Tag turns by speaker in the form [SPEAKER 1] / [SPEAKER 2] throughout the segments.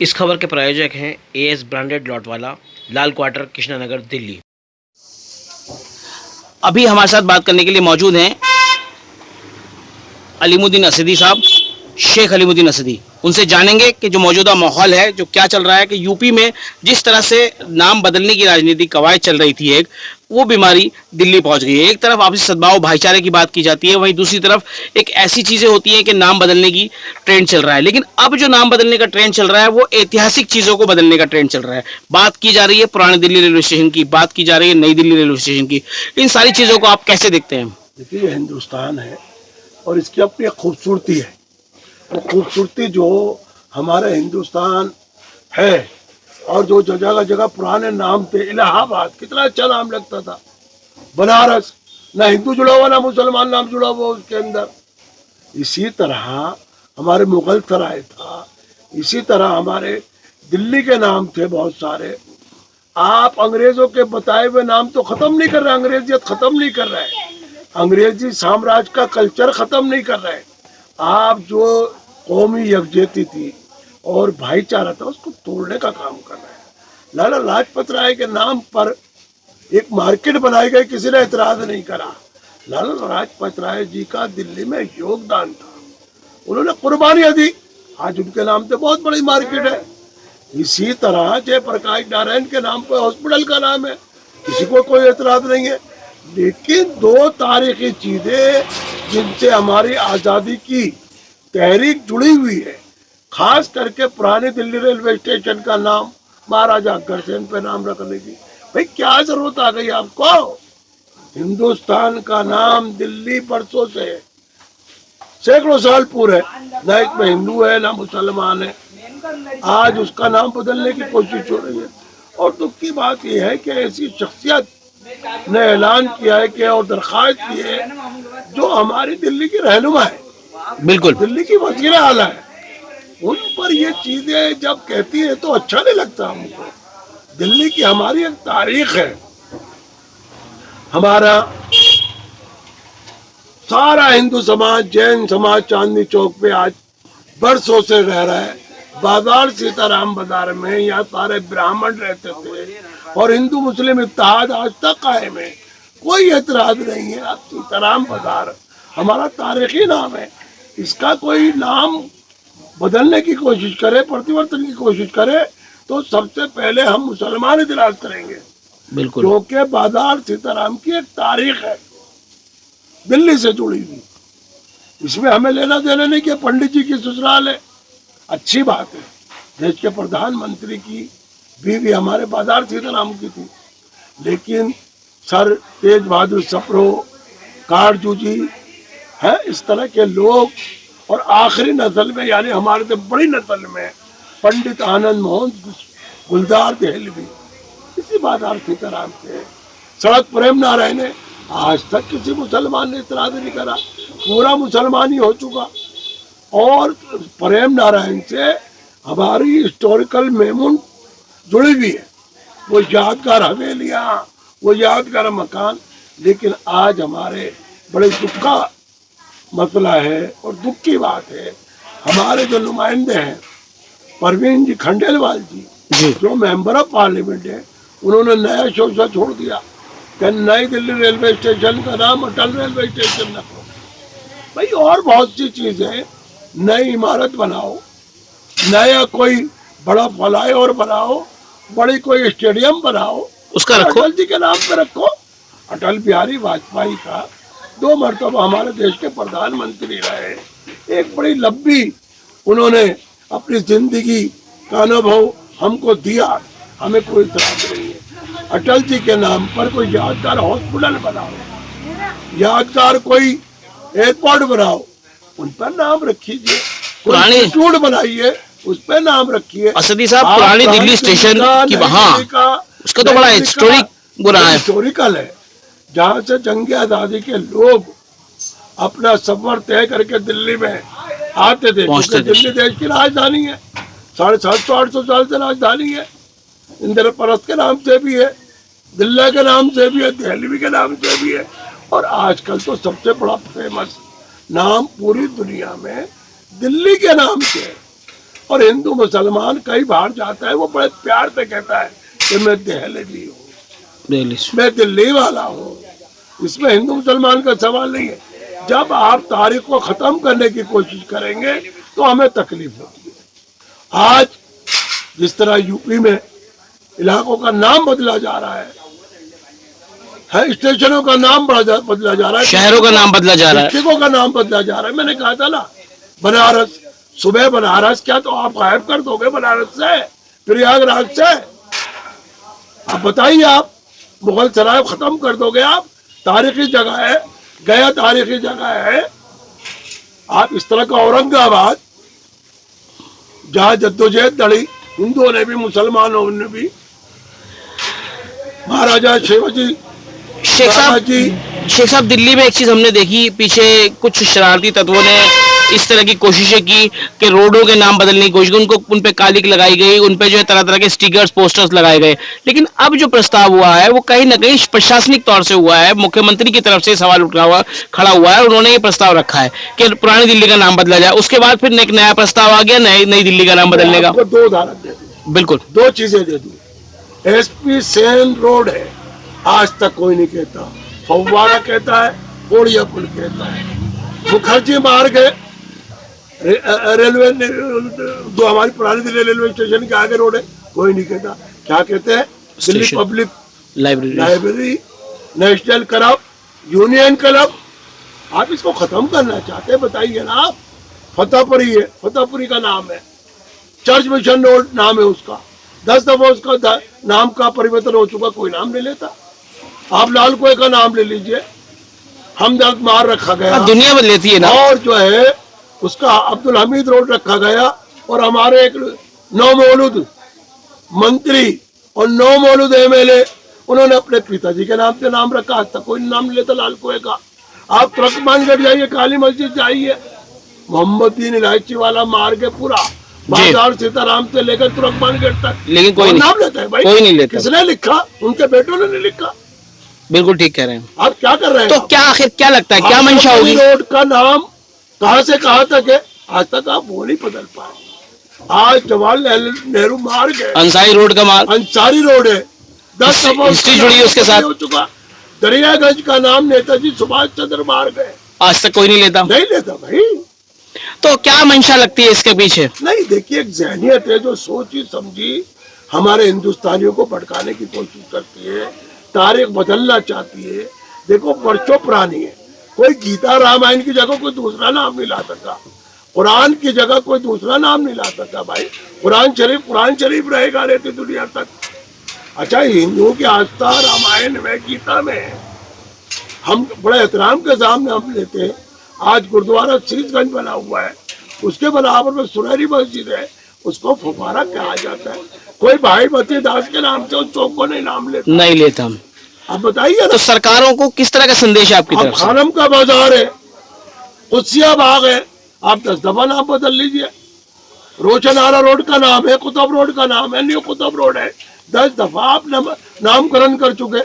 [SPEAKER 1] इस खबर के प्रायोजक हैं एएस ब्रांडेड लॉटवाला, लाल क्वार्टर, कृष्णानगर, दिल्ली।
[SPEAKER 2] अभी हमारे साथ बात करने के लिए मौजूद हैं अलीमुद्दीन असदी साहब, शेख अलीमुद्दीन असदी। उनसे जानेंगे कि जो मौजूदा माहौल है, जो क्या चल रहा है, कि यूपी में जिस तरह से नाम बदलने की राजनीतिक कवायद चल रही थी, एक वो बीमारी दिल्ली पहुंच गई है। एक तरफ आपसी सद्भाव भाईचारे की बात की जाती है, वहीं दूसरी तरफ एक ऐसी चीजें होती हैं कि नाम बदलने की ट्रेंड चल रहा है। लेकिन अब जो नाम बदलने का ट्रेंड चल रहा है वो ऐतिहासिक चीजों को बदलने का ट्रेंड चल रहा है। बात की जा रही है पुरानी दिल्ली रेलवे स्टेशन की, बात की जा रही है नई दिल्ली रेलवे स्टेशन की। इन सारी चीजों को आप कैसे देखते हैं?
[SPEAKER 3] देखिए, हिंदुस्तान है और इसकी अपनी एक खूबसूरती है। वो खूबसूरती जो हमारा हिंदुस्तान है, और जो जगह जगह पुराने नाम थे, इलाहाबाद कितना अच्छा नाम लगता था, बनारस ना हिंदू जुड़ा हुआ ना मुसलमान नाम जुड़ा हुआ उसके अंदर। इसी तरह हमारे मुगल सराय था, इसी तरह हमारे दिल्ली के नाम थे बहुत सारे। आप अंग्रेजों के बताए हुए नाम तो खत्म नहीं कर रहे, अंग्रेजियत खत्म नहीं कर रहे, अंग्रेजी साम्राज्य का कल्चर खत्म नहीं कर रहे। आप जो कौमी यकजहती थी और भाईचारा था उसको तोड़ने का काम कर रहे हैं। लाला लाजपत राय के नाम पर एक मार्केट बनाई गई, किसी ने एतराज नहीं करा। लाला लाजपत राय जी का दिल्ली में योगदान था, उन्होंने कुर्बानियां दी, आज उनके नाम से बहुत बड़ी मार्केट है। इसी तरह जयप्रकाश नारायण के नाम पर हॉस्पिटल का नाम है, किसी को कोई एतराज नहीं है। लेकिन दो तारीखी चीजें जिनसे हमारी आजादी की तहरीक जुड़ी हुई है, खास करके पुरानी दिल्ली रेलवे स्टेशन का नाम महाराजा अग्रसेन पे नाम रखने की, भाई क्या जरूरत आ गई आपको? हिंदुस्तान का नाम दिल्ली बरसों से, सैकड़ों साल पूरे, न इसमें हिंदू है ना मुसलमान है, आज उसका नाम बदलने की कोशिश हो रही है। और दुख की बात यह है कि ऐसी शख्सियत ने ऐलान किया है कि और दरखास्त की है जो हमारी दिल्ली की रहनुमा है,
[SPEAKER 2] बिल्कुल
[SPEAKER 3] दिल्ली की वज़ीर आला है, उन पर ये चीजें जब कहती है तो अच्छा नहीं लगता हमको। दिल्ली की हमारी एक तारीख है, हमारा सारा हिंदू समाज, जैन समाज चांदनी चौक पे आज बरसों से रह रहा है। बाजार सीताराम बाजार में यहाँ सारे ब्राह्मण रहते थे और हिंदू मुस्लिम इत्तेहाद आज तक कायम है, कोई एतराज नहीं है। अब सीताराम बाजार हमारा तारीखी नाम है, इसका कोई नाम बदलने की कोशिश करे, परिवर्तन की कोशिश करे, तो सबसे पहले हम मुसलमान इतराज करेंगे।
[SPEAKER 2] बिल्कुल,
[SPEAKER 3] क्योंकि बाजार सीताराम की एक तारीख है दिल्ली से जुड़ी हुई, इसमें हमें लेना देना नहीं कि पंडित जी की ससुराल है। अच्छी बात है, देश के प्रधानमंत्री की बीवी हमारे बाजार सीताराम की थी, लेकिन सर तेज बहादुर सप्रो, कारजू जी है, इस तरह के लोग, और आखिरी नस्ल में यानी हमारे से बड़ी नस्ल में पंडित आनंद मोहन गुलजार दहलवी, इसी बाजार सीताराम के सड़क प्रेम नारायण है। आज तक किसी मुसलमान ने इतराज नहीं करा, पूरा मुसलमान ही हो चुका। और प्रेम नारायण से हमारी हिस्टोरिकल मेमोन जुड़ी हुई है, वो यादगार हवेलियाँ, वो यादगार मकान। लेकिन आज हमारे बड़े दुख का मसला है और दुख की बात है, हमारे जो नुमाइंदे हैं परवीन जी खंडेलवाल जी, जो मेंबर ऑफ पार्लियामेंट है, उन्होंने नया शोषा छोड़ दिया कि नई दिल्ली रेलवे स्टेशन का नाम अटल रेलवे स्टेशन रखो। भाई और बहुत सी चीजें, नई इमारत बनाओ, नया कोई बड़ा फ्लाईओवर बनाओ, बड़ी कोई स्टेडियम बनाओ,
[SPEAKER 2] उसका रखो,
[SPEAKER 3] अटल जी के नाम पे रखो। अटल बिहारी वाजपेयी का 2 मरतबा हमारे देश के प्रधानमंत्री रहे, एक बड़ी लंबी उन्होंने अपनी जिंदगी का अनुभव हमको दिया, हमें कोई इतराज नहीं है। अटल जी के नाम पर कोई यादगार हॉस्पिटल बनाओ, यादगार कोई एयरपोर्ट बनाओ, उन पर नाम रखिए, पुरानी इंस्टीट्यूट बनाइए, उस पर नाम रखिए।
[SPEAKER 2] असदी साहब, पुरानी दिल्ली स्टेशन की वहाँ उसका तो बड़ा हिस्टोरिक बुरा है,
[SPEAKER 3] हिस्टोरिकल है, जहाँ से जंग आजादी के लोग अपना सफर तय करके दिल्ली में आते थे, क्योंकि दिल्ली देश की राजधानी है, 750-800 साल से राजधानी है। इंद्रप्रस्थ के नाम से भी है, दिल्ली के नाम से भी है, दहलवी के नाम से भी है, और आजकल तो सबसे बड़ा फेमस नाम पूरी दुनिया में दिल्ली के नाम से है। और हिंदू मुसलमान कई बार जाता है, वो बड़े प्यार से कहता है कि मैं दहलवी हूँ, मैं दिल्ली वाला हूँ। इसमें हिंदू मुसलमान का सवाल नहीं है। जब आप तारीख को खत्म करने की कोशिश करेंगे तो हमें तकलीफ होगी। आज जिस तरह यूपी में इलाकों का नाम बदला जा रहा है, स्टेशनों का नाम बदला जा रहा है,
[SPEAKER 2] शहरों का नाम बदला जा रहा है,
[SPEAKER 3] डिस्ट्रिक्टों का नाम बदला जा रहा है। मैंने कहा था ना, बनारस, सुबह बनारस क्या तो आप गायब कर दोगे बनारस से, प्रयागराज से। आप बताइए, आप मुगल सराय खत्म कर दोगे आप? तारीखी जगह है, गया तारीखी जगह है। आप इस तरह का औरंगाबाद, जहाँ जद्दोजहद लड़ी हिंदुओं ने भी मुसलमानों ने भी, महाराजा शिवाजी
[SPEAKER 2] शेख साहब दिल्ली में एक चीज हमने देखी, पीछे कुछ शरारती तत्वों ने इस तरह की कोशिशें की कि रोडों के नाम बदलने की कोशिश की, उनको उन पे कालिक लगाई गई, उन पे जो है तरह तरह के स्टिकर्स, पोस्टर्स लगाए गए। लेकिन अब जो प्रस्ताव हुआ है वो कहीं ना कहीं प्रशासनिक तौर से हुआ है, मुख्यमंत्री की तरफ से सवाल खड़ा हुआ है। उन्होंने ये प्रस्ताव रखा है कि पुरानी दिल्ली का नाम बदला जाए। उसके बाद फिर एक नया प्रस्ताव आ गया नई दिल्ली का नाम बदलने का।
[SPEAKER 3] दो उदाहरण दे दूं, बिल्कुल दो चीजें दे दूं। एसपी सेन रोड है, आज तक कोई नहीं कहता। फव्वारा कहता है, कोड़िया पुल कहता है। मुखर्जी मार्ग है, रेलवे जो हमारी पुरानी दिल्ली रेलवे स्टेशन के आगे रोड है, कोई नहीं कहता। क्या कहते हैं? Delhi public library, national club, union club. आप इसको खत्म करना चाहते हैं, बताइए ना आप। फतेहपुरी है, फतेहपुरी का नाम है। चर्च मिशन रोड नाम है उसका, 10 दफा उसका नाम का परिवर्तन हो चुका, कोई नाम नहीं लेता। आप लाल कुएं का नाम ले लीजिए, हमदर्द मार रखा गया,
[SPEAKER 2] दुनिया बदल लेती है ना।
[SPEAKER 3] और जो है उसका अब्दुल हमीद रोड रखा गया। और हमारे एक नौमौलूद मंत्री और नौमौलूद एमएलए, उन्होंने अपने पिताजी के नाम से नाम रखा। आज तक कोई नाम नहीं लेता लाल कुएं का। आप तुर्कमानगढ़ जाइए, काली मस्जिद जाइए, मोहम्मदीन इलायची वाला मार्ग है पूरा, बाजार सीताराम से लेकर तुर्कमानगढ़ तक,
[SPEAKER 2] लेकिन कोई
[SPEAKER 3] नाम लेता है भाई?
[SPEAKER 2] कोई नहीं लेता।
[SPEAKER 3] किसने लिखा? उनके बेटों ने नहीं लिखा।
[SPEAKER 2] बिल्कुल ठीक कह रहे हैं।
[SPEAKER 3] आप क्या कर रहे हैं?
[SPEAKER 2] तो क्या आखिर क्या लगता है, क्या मंशा होगी?
[SPEAKER 3] रोड का नाम कहां से कहां तक है, आज तक आप वो नहीं बदल पाए। आज जवाहरलाल नेहरू मार्ग है,
[SPEAKER 2] अंसारी रोड का मार्ग,
[SPEAKER 3] अंसारी रोड है, 10
[SPEAKER 2] हिस्ट्री जुड़ी है उसके साथ
[SPEAKER 3] हो चुका। दरियागंज का नाम नेताजी सुभाष चंद्र मार्ग है,
[SPEAKER 2] आज तक कोई नहीं लेता
[SPEAKER 3] भाई।
[SPEAKER 2] तो क्या मंशा लगती है इसके पीछे?
[SPEAKER 3] नहीं, देखिए, एक जहनियत है जो सोची समझी हमारे हिंदुस्तानियों को भड़काने की कोशिश करती है, तारीख बदलना चाहती है। देखो, वर्षों पुरानी है। कोई गीता रामायण की जगह कोई दूसरा नाम नहीं ला सकता, कुरान की जगह कोई दूसरा नाम नहीं ला सकता भाई। कुरान शरीफ रहेगा रहती दुनिया तक। अच्छा, हिंदुओं की आस्था रामायण में, गीता में हम बड़े एहतराम के सामने हम लेते हैं। आज गुरुद्वारा शीशगंज बना हुआ है, उसके बराबर में सुनहरी मस्जिद है, उसको फुफारा कहा जाता है। कोई भाई मती दास के नाम से उस चौक को नहीं नाम लेता। आप बताइए,
[SPEAKER 2] तो सरकारों को किस तरह का संदेश है आपकी तरफ से?
[SPEAKER 3] खानम का बाजार है, कुत्सिया बाग है, आप 10 दफा नाम बदल लीजिए। रोशनारा रोड का नाम है, कुतुब रोड का नाम है, न्यू कुतुब रोड है, 10 दफा आप नामकरण कर चुके।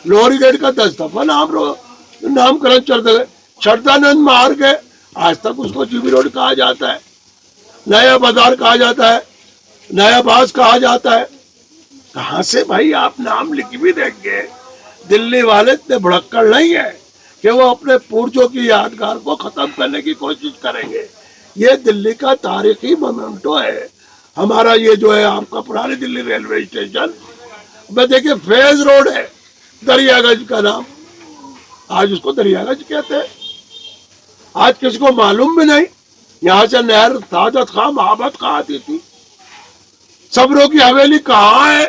[SPEAKER 3] लोहरी गेट का 10 दफा नामकरण कर दे। श्रद्धानंद मार्ग है, आज तक उसको जीबी रोड कहा जाता है, नया बाजार कहा जाता है, नया बास कहा जाता है। कहां से भाई आप नाम लिख भी देंगे? दिल्ली वाले इतने भड़क्कड़ नहीं है कि वो अपने पूर्वजों की यादगार को खत्म करने की कोशिश करेंगे। ये दिल्ली का तारीखी मोमेंटो है हमारा। ये जो है आपका पुरानी दिल्ली रेलवे स्टेशन में देखिए, फेज रोड है, दरियागंज का नाम, आज उसको दरियागंज कहते हैं। आज किसी को मालूम भी नहीं। यहाँ से नहर सादत खां महाबत कहाँ आती थी? सबरों की हवेली कहाँ है?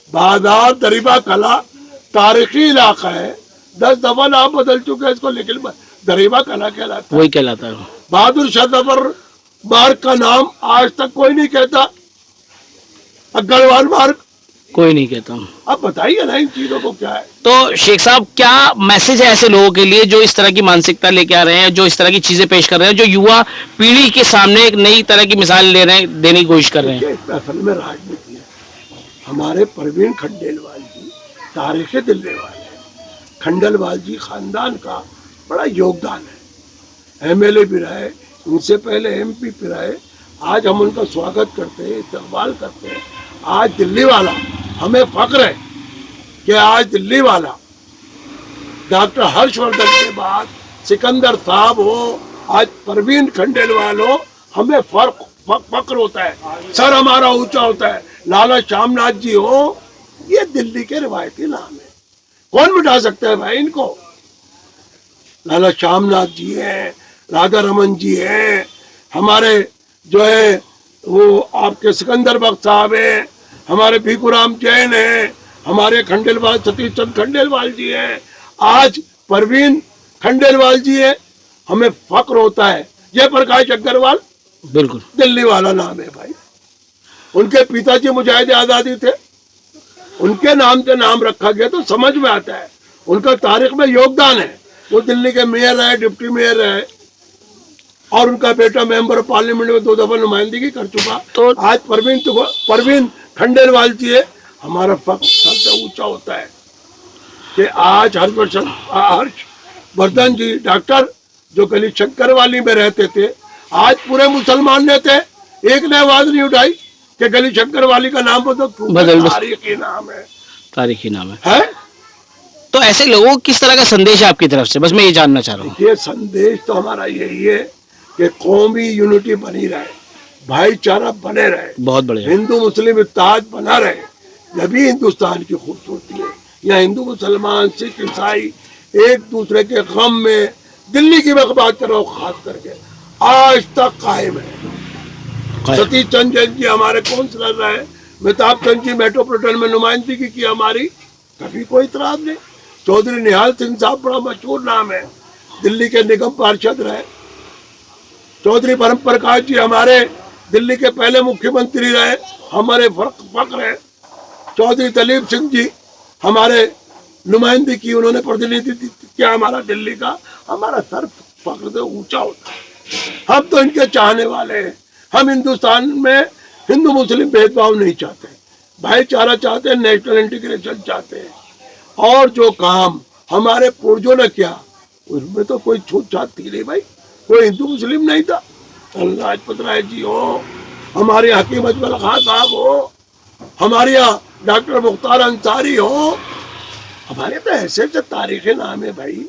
[SPEAKER 3] बाजार दरिबा कला तारीखी इलाका है, 10 दफा नाम बदल चुके हैं इसको, लेकिन दरिबा कला कहलाता है।
[SPEAKER 2] वही कहलाता है।
[SPEAKER 3] बहादुर शाह जफर मार्ग का नाम आज तक कोई नहीं कहता, अग्रवाल मार्ग
[SPEAKER 2] कोई नहीं कहता।
[SPEAKER 3] अब बताइए ना इन चीजों को क्या है।
[SPEAKER 2] तो शेख साहब, क्या मैसेज है ऐसे लोगों के लिए जो इस तरह की मानसिकता लेके आ रहे हैं, जो इस तरह की चीजें पेश कर रहे हैं, जो युवा पीढ़ी के सामने एक नई तरह की मिसाल ले रहे हैं, देने की कोशिश कर रहे हैं?
[SPEAKER 3] असल में राजनीति है। हमारे परवीन खंडेलवाल जी तारीख दिल्ली वाले, खंडेलवाल जी खानदान का बड़ा योगदान है। एमएलए भी रहे, उनसे पहले एमपी भी रहे, आज हम उनका स्वागत करते हैं, इस्तकबाल करते हैं। आज दिल्ली वाला हमें फक्र है कि आज दिल्ली वाला डॉक्टर हर्षवर्धन के बाद सिकंदर साहब हो, आज परवीन खंडेलवाल हो, हमें फक्र होता है, सर हमारा ऊंचा होता है। लाला श्यामनाथ जी हो, ये दिल्ली के रिवायती नाम है, कौन मिटा सकता है भाई इनको। लाला श्यामनाथ जी हैं, राधा रमन जी हैं, हमारे जो है वो आपके सिकंदर बख्श साहब हैं, हमारे भीखूराम जैन हैं, हमारे खंडेलवाल सतीश चंद खंडेलवाल जी हैं, आज परवीन खंडेलवाल जी हैं। हमें फक्र होता है। जयप्रकाश अग्रवाल
[SPEAKER 2] बिल्कुल
[SPEAKER 3] दिल्ली वाला नाम है भाई। उनके पिताजी मुजाहिद आजादी थे, उनके नाम से नाम रखा गया तो समझ में आता है, उनका तारीख में योगदान है। वो दिल्ली के मेयर रहे, डिप्टी मेयर रहे, और उनका बेटा मेंबर ऑफ पार्लियामेंट में 2 दफा नुमाइंदगी कर चुका। तो आज परवीन खंडेलवाल जी है। हमारा फक्र सबसे ऊंचा होता है कि आज हर्षवर्धन जी डॉक्टर जो गली शंकरवाली में रहते थे, आज पूरे मुसलमान ने थे, एक ने आवाज नहीं उठाई कि गली शंकरवाली का नाम बदल, तारीखी नाम है,
[SPEAKER 2] तारीखी नाम है? तो ऐसे लोगों को किस तरह का संदेश है आपकी तरफ से, बस मैं ये जानना चाह रहा हूँ।
[SPEAKER 3] ये संदेश तो हमारा यही है कि कौमी यूनिटी बनी रहे, भाईचारा बने रहे,
[SPEAKER 2] बहुत बढ़िया,
[SPEAKER 3] हिंदू मुस्लिम इत्तेहाद बना रहे। यही हिंदुस्तान की खूबसूरती है। यहाँ हिंदू मुसलमान सिख ईसाई एक दूसरे के गम में, दिल्ली की मैं बात कर रहा हूँ खास करके, आज तक कायम है। सतीश चंद जैन जी हमारे काउंसलर रहे, मेहताब चंद जी मेट्रोपॉलिटन में नुमाइंदगी की हमारी, कभी कोई इतराज नहीं। चौधरी निहाल सिंह साहब बड़ा मशहूर नाम है, दिल्ली के निगम पार्षद रहे। चौधरी परम प्रकाश जी हमारे दिल्ली के पहले मुख्यमंत्री रहे, हमारे फक्र है। चौधरी दलीप सिंह जी हमारे नुमाइंदगी की, उन्होंने प्रतिनिधित्व किया हमारा दिल्ली का। हमारा सर फक्र से ऊंचा होता है। हम तो इनके चाहने वाले हैं। हम हिंदुस्तान में हिंदू मुस्लिम भेदभाव नहीं चाहते, भाईचारा चाहते हैं, नेशनल इंटीग्रेशन चाहते हैं। और जो काम हमारे पूर्वजों ने किया उसमें तो कोई छूट छाट थी नहीं भाई, कोई हिंदू मुस्लिम नहीं था। लाजपत राय जी हो, हमारे हकीम अजमल खान साहब हो, हमारे यहाँ डॉक्टर मुख्तार अंसारी हो, हमारे तो ऐसे ऐसे तारीखें नाम है भाई,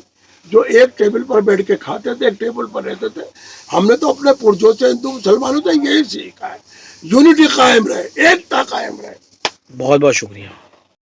[SPEAKER 3] जो एक टेबल पर बैठ के खाते थे, एक टेबल पर रहते थे। हमने तो अपने पुरजों से, हिंदू मुसलमानों से यही सीखा है, यूनिटी कायम रहे, एकता कायम रहे।
[SPEAKER 1] बहुत बहुत शुक्रिया।